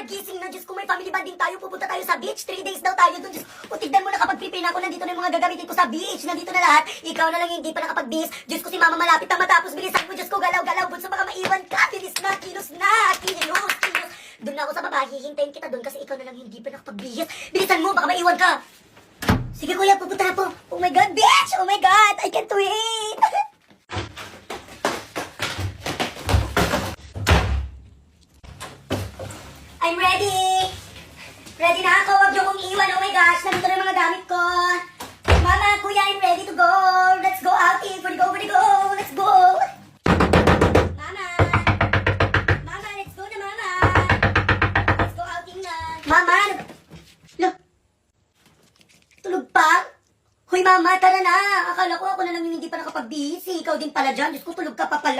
Gising na, Diyos ko, may family bonding tayo, pupunta tayo sa beach, 3 days daw tayo dun, Diyos. O, tignan mo, nakapag-prepare na ako, nandito na yung mga gagamitin ko sa beach, nandito na lahat, ikaw na lang hindi pa nakapag-bis, Diyos ko, si mama malapit na matapos, bilisan mo, Diyos ko, galaw-galaw, bunso, baka maiwan ka, bilis na, kilos na, kilos. Doon na ako sa baba, hihintayin kita doon kasi ikaw na lang hindi pa nakapag-bis, bilisan mo, baka maiwan ka. Sige kuya, pupunta na po. Oh my God, bitch! Oh my God, I can't wait! I'm ready! Ready na ako, wag niyo kong iwan. Oh my gosh, nandito na yung mga gamit ko. Mama, kuya, I'm ready to go. Let's go outing. For the go, let's go. Mama! Mama, let's go na, mama. Let's go outing na. Mama! Lo, tulog pa? Hoy mama, tara na. Akala ko ako na lang yung hindi pa nakapag-busy. Ikaw din pala dyan. Diyos ko, tulog ka pa pala.